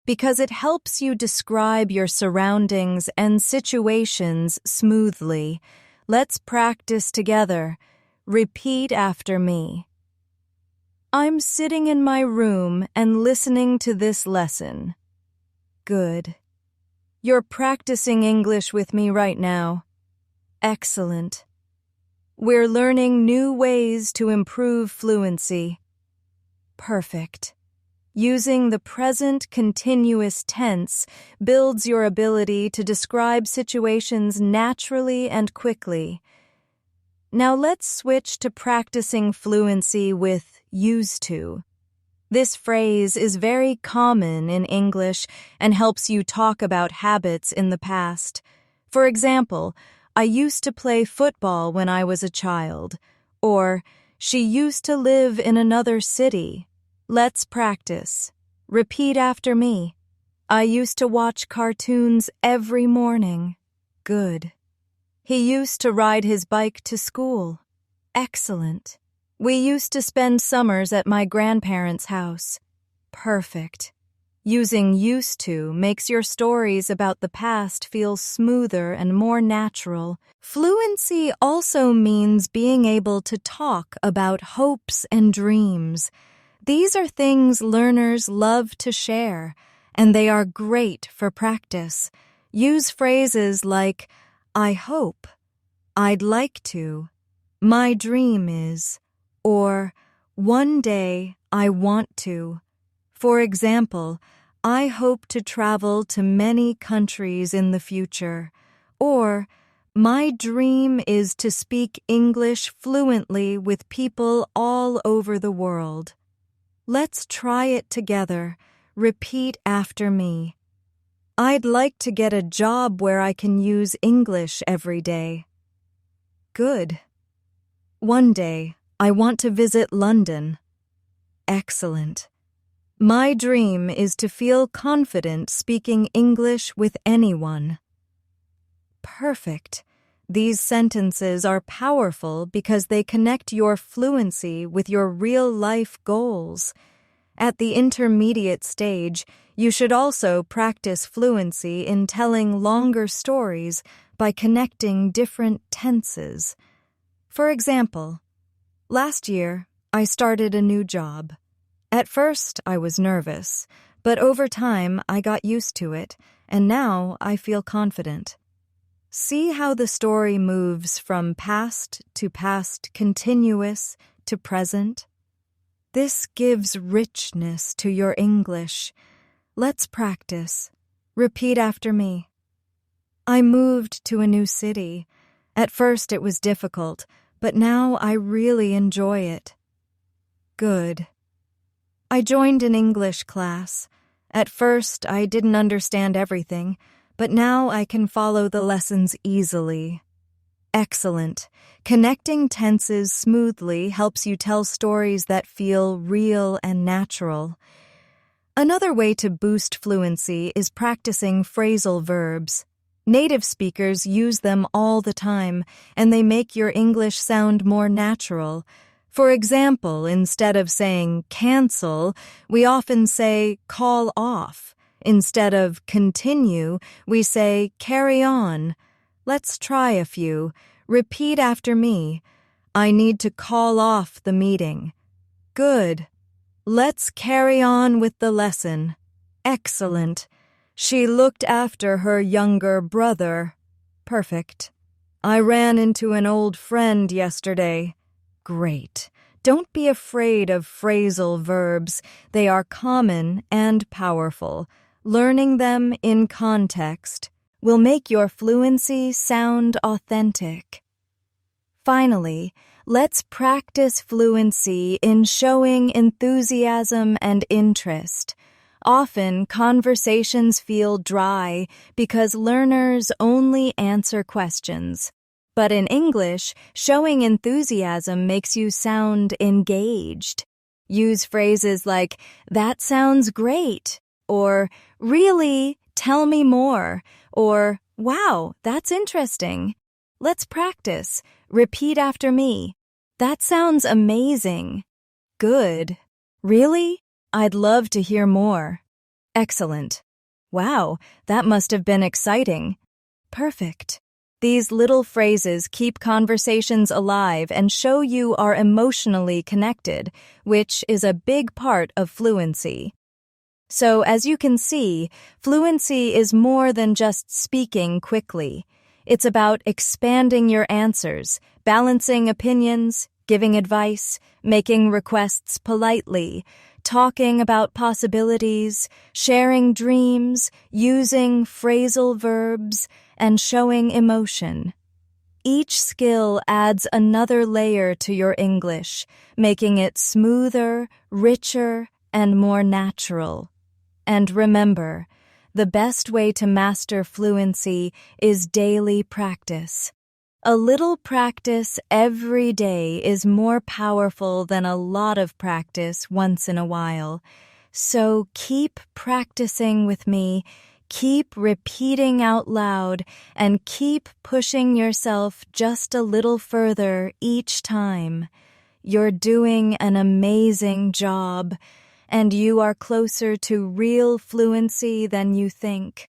because it helps you describe your surroundings and situations smoothly. Let's practice together. Repeat after me. I'm sitting in my room and listening to this lesson. Good. You're practicing English with me right now. Excellent. We're learning new ways to improve fluency. Perfect. Using the present continuous tense builds your ability to describe situations naturally and quickly. Now let's switch to practicing fluency with used to. This phrase is very common in English and helps you talk about habits in the past. For example, I used to play football when I was a child, or she used to live in another city. Let's practice. Repeat after me. I used to watch cartoons every morning. Good. He used to ride his bike to school. Excellent. We used to spend summers at my grandparents' house. Perfect. Using used to makes your stories about the past feel smoother and more natural. Fluency also means being able to talk about hopes and dreams. These are things learners love to share, and they are great for practice. Use phrases like, I hope, I'd like to, my dream is, or one day I want to. For example, I hope to travel to many countries in the future, or my dream is to speak English fluently with people all over the world. Let's try it together. Repeat after me. I'd like to get a job where I can use English every day. Good. One day, I want to visit London. Excellent. My dream is to feel confident speaking English with anyone. Perfect. These sentences are powerful because they connect your fluency with your real-life goals. At the intermediate stage, you should also practice fluency in telling longer stories by connecting different tenses. For example, last year, I started a new job. At first, I was nervous, but over time, I got used to it, and now I feel confident. See how the story moves from past continuous to present? This gives richness to your English. Let's practice. Repeat after me. I moved to a new city. At first it was difficult, but now I really enjoy it. Good. I joined an English class. At first I didn't understand everything, but now I can follow the lessons easily. Excellent. Connecting tenses smoothly helps you tell stories that feel real and natural. Another way to boost fluency is practicing phrasal verbs. Native speakers use them all the time, and they make your English sound more natural. For example, instead of saying cancel, we often say call off. Instead of continue, we say carry on. Let's try a few. Repeat after me. I need to call off the meeting. Good. Let's carry on with the lesson. Excellent. She looked after her younger brother. Perfect. I ran into an old friend yesterday. Great. Don't be afraid of phrasal verbs. They are common and powerful. Learning them in context will make your fluency sound authentic. Finally, let's practice fluency in showing enthusiasm and interest. Often, conversations feel dry because learners only answer questions. But in English, showing enthusiasm makes you sound engaged. Use phrases like, that sounds great, or really, tell me more, or wow, that's interesting. Let's practice. Repeat after me. That sounds amazing. Good. Really? I'd love to hear more. Excellent. Wow, that must have been exciting. Perfect. These little phrases keep conversations alive and show you are emotionally connected, which is a big part of fluency. So, as you can see, fluency is more than just speaking quickly. It's about expanding your answers, balancing opinions, giving advice, making requests politely, talking about possibilities, sharing dreams, using phrasal verbs, and showing emotion. Each skill adds another layer to your English, making it smoother, richer, and more natural. And remember, the best way to master fluency is daily practice. A little practice every day is more powerful than a lot of practice once in a while. So keep practicing with me, keep repeating out loud, and keep pushing yourself just a little further each time. You're doing an amazing job, and you are closer to real fluency than you think.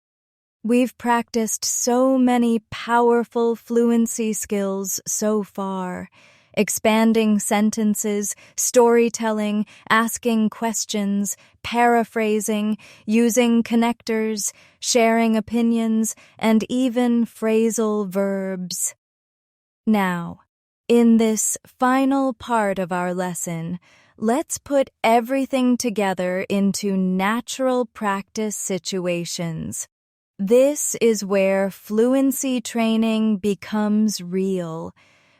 We've practiced so many powerful fluency skills so far. Expanding sentences, storytelling, asking questions, paraphrasing, using connectors, sharing opinions, and even phrasal verbs. Now, in this final part of our lesson, let's put everything together into natural practice situations. This is where fluency training becomes real,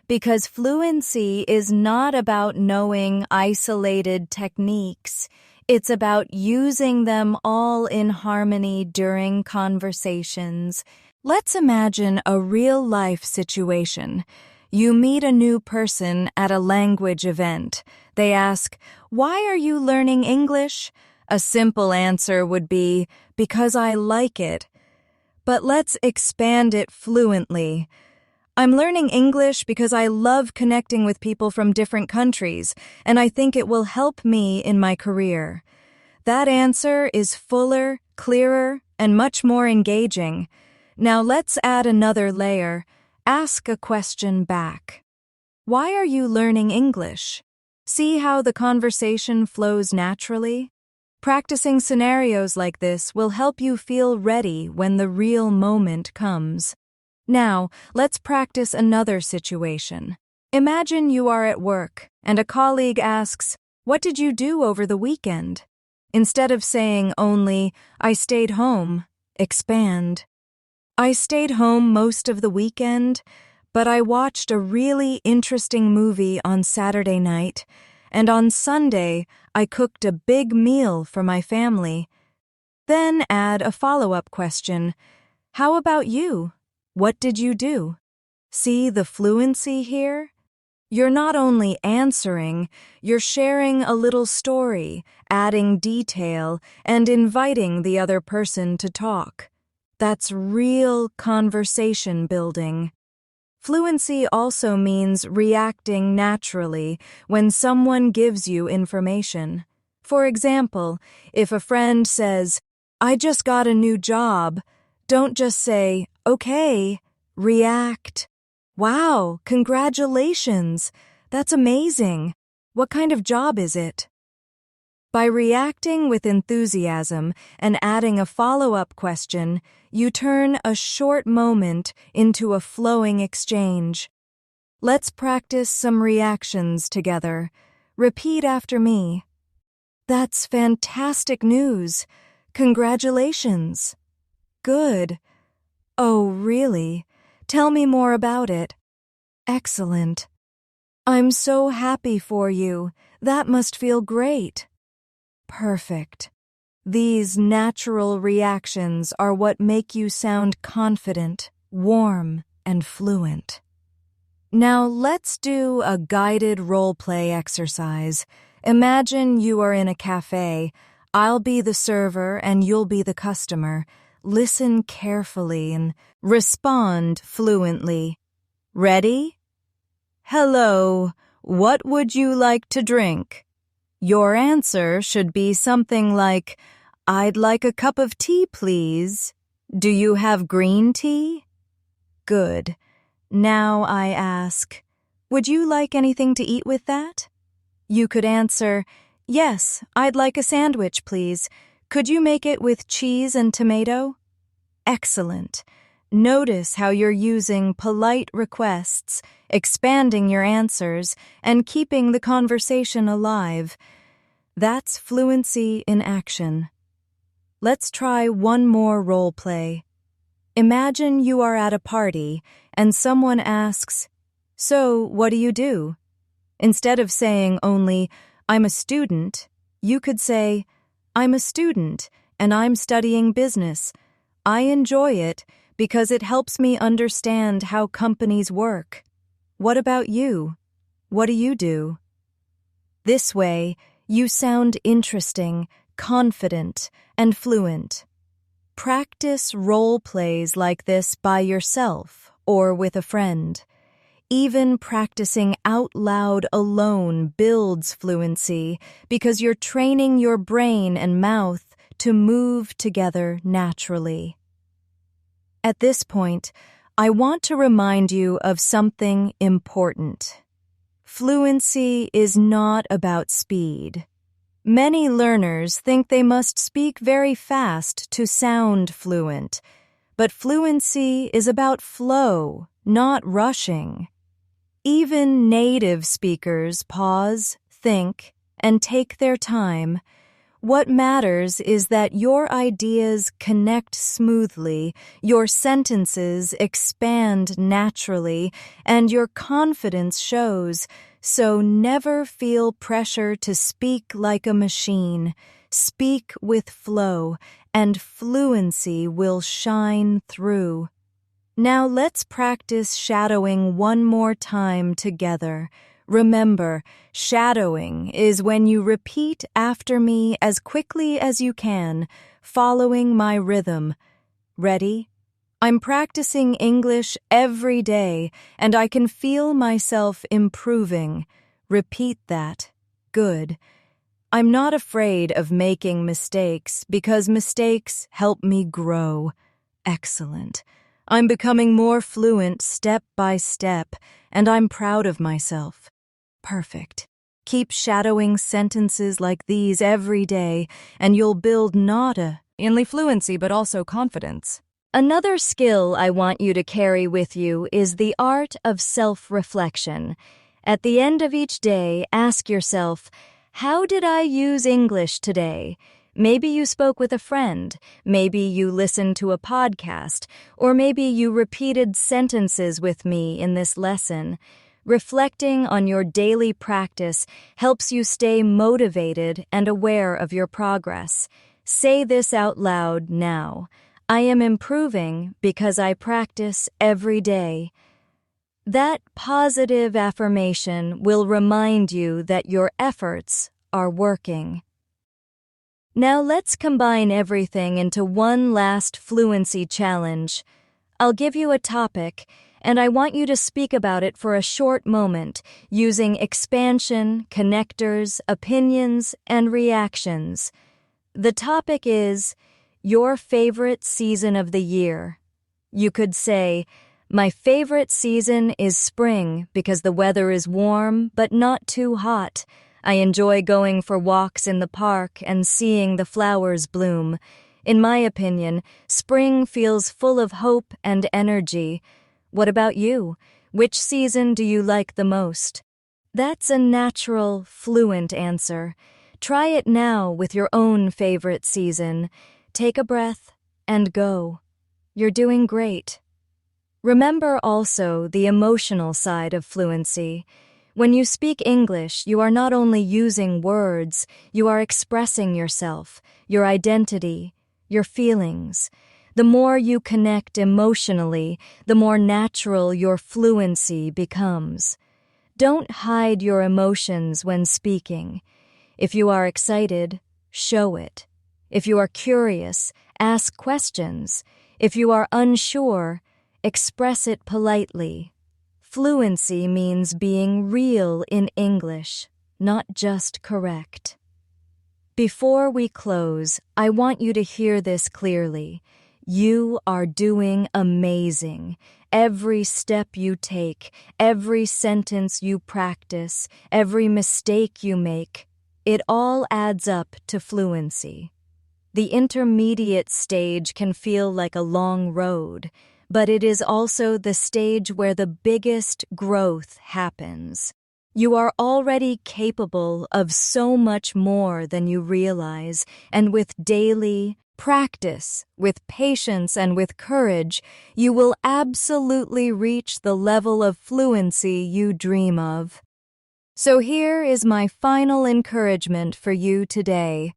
because fluency is not about knowing isolated techniques. It's about using them all in harmony during conversations. Let's imagine a real-life situation. You meet a new person at a language event. They ask, "Why are you learning English?" A simple answer would be, "Because I like it." But let's expand it fluently. "I'm learning English because I love connecting with people from different countries, and I think it will help me in my career." That answer is fuller, clearer, and much more engaging. Now let's add another layer. Ask a question back. "Why are you learning English?" See how the conversation flows naturally? Practicing scenarios like this will help you feel ready when the real moment comes. Now, let's practice another situation. Imagine you are at work, and a colleague asks, "What did you do over the weekend?" Instead of saying only, "I stayed home," expand. "I stayed home most of the weekend, but I watched a really interesting movie on Saturday night, and on Sunday, I cooked a big meal for my family." Then add a follow-up question. "How about you? What did you do?" See the fluency here? You're not only answering, you're sharing a little story, adding detail, and inviting the other person to talk. That's real conversation building. Fluency also means reacting naturally when someone gives you information. For example, if a friend says, "I just got a new job," don't just say, "Okay," react. "Wow, congratulations! That's amazing. What kind of job is it?" By reacting with enthusiasm and adding a follow-up question, you turn a short moment into a flowing exchange. Let's practice some reactions together. Repeat after me. "That's fantastic news. Congratulations." "Good. Oh, really? Tell me more about it." "Excellent. I'm so happy for you. That must feel great." Perfect. These natural reactions are what make you sound confident, warm, and fluent. Now let's do a guided role-play exercise. Imagine you are in a cafe. I'll be the server and you'll be the customer. Listen carefully and respond fluently. Ready? "Hello, what would you like to drink?" Your answer should be something like, I'd like a cup of tea, please. Do you have green tea? Good. Now I ask, would you like anything to eat with that? You could answer, yes, I'd like a sandwich, please. Could you make it with cheese and tomato? Excellent. Notice how you're using polite requests, expanding your answers, and keeping the conversation alive. That's fluency in action. Let's try one more role play. Imagine you are at a party and someone asks, "So, what do you do?" Instead of saying only, "I'm a student," you could say, "I'm a student and I'm studying business. I enjoy it because it helps me understand how companies work. What about you? What do you do?" This way, you sound interesting, confident, and fluent. Practice role plays like this by yourself or with a friend. Even practicing out loud alone builds fluency because you're training your brain and mouth to move together naturally. At this point, I want to remind you of something important. Fluency is not about speed. Many learners think they must speak very fast to sound fluent, but fluency is about flow, not rushing. Even native speakers pause, think, and take their time. What matters is that your ideas connect smoothly, your sentences expand naturally, and your confidence shows. So never feel pressure to speak like a machine. Speak with flow, and fluency will shine through. Now let's practice shadowing one more time together. Remember, shadowing is when you repeat after me as quickly as you can, following my rhythm. Ready? I'm practicing English every day, and I can feel myself improving. Repeat that. Good. I'm not afraid of making mistakes because mistakes help me grow. Excellent. I'm becoming more fluent step by step, and I'm proud of myself. Perfect. Keep shadowing sentences like these every day, and you'll build not only fluency but also confidence. Another skill I want you to carry with you is the art of self-reflection. At the end of each day, ask yourself, how did I use English today? Maybe you spoke with a friend, maybe you listened to a podcast, or maybe you repeated sentences with me in this lesson. Reflecting on your daily practice helps you stay motivated and aware of your progress. Say this out loud now. I am improving because I practice every day. That positive affirmation will remind you that your efforts are working. Now let's combine everything into one last fluency challenge. I'll give you a topic, and I want you to speak about it for a short moment using expansion, connectors, opinions, and reactions. The topic is your favorite season of the year. You could say, my favorite season is spring because the weather is warm but not too hot. I enjoy going for walks in the park and seeing the flowers bloom. In my opinion, spring feels full of hope and energy. What about you? Which season do you like the most? That's a natural, fluent answer. Try it now with your own favorite season. Take a breath and go. You're doing great. Remember also the emotional side of fluency. When you speak English, you are not only using words, you are expressing yourself, your identity, your feelings. The more you connect emotionally, the more natural your fluency becomes. Don't hide your emotions when speaking. If you are excited, show it. If you are curious, ask questions. If you are unsure, express it politely. Fluency means being real in English, not just correct. Before we close, I want you to hear this clearly. You are doing amazing. Every step you take, every sentence you practice, every mistake you make, it all adds up to fluency. The intermediate stage can feel like a long road, but it is also the stage where the biggest growth happens. You are already capable of so much more than you realize, and with daily practice, with patience, and with courage, you will absolutely reach the level of fluency you dream of. So here is my final encouragement for you today.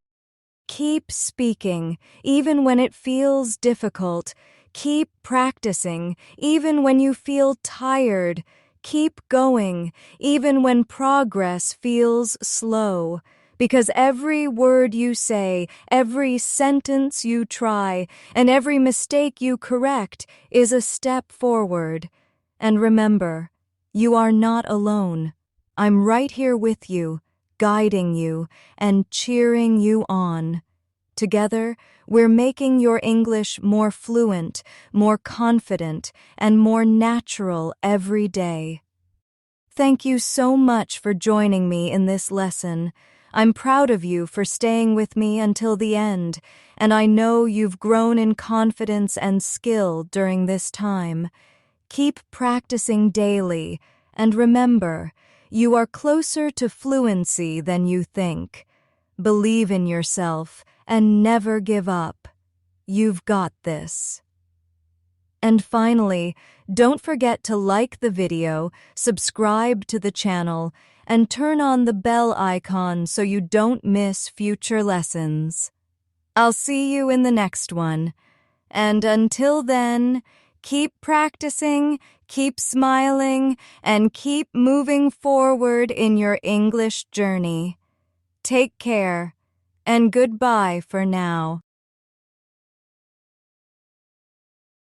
Keep speaking, even when it feels difficult. Keep practicing, even when you feel tired. Keep going, even when progress feels slow. Because every word you say, every sentence you try, and every mistake you correct is a step forward. And remember, you are not alone. I'm right here with you, guiding you, and cheering you on. Together, we're making your English more fluent, more confident, and more natural every day. Thank you so much for joining me in this lesson. I'm proud of you for staying with me until the end, and I know you've grown in confidence and skill during this time. Keep practicing daily, and remember, you are closer to fluency than you think. Believe in yourself and never give up. You've got this. And finally, don't forget to like the video, subscribe to the channel, and turn on the bell icon so you don't miss future lessons. I'll see you in the next one. And until then, keep practicing, keep smiling, and keep moving forward in your English journey. Take care, and goodbye for now.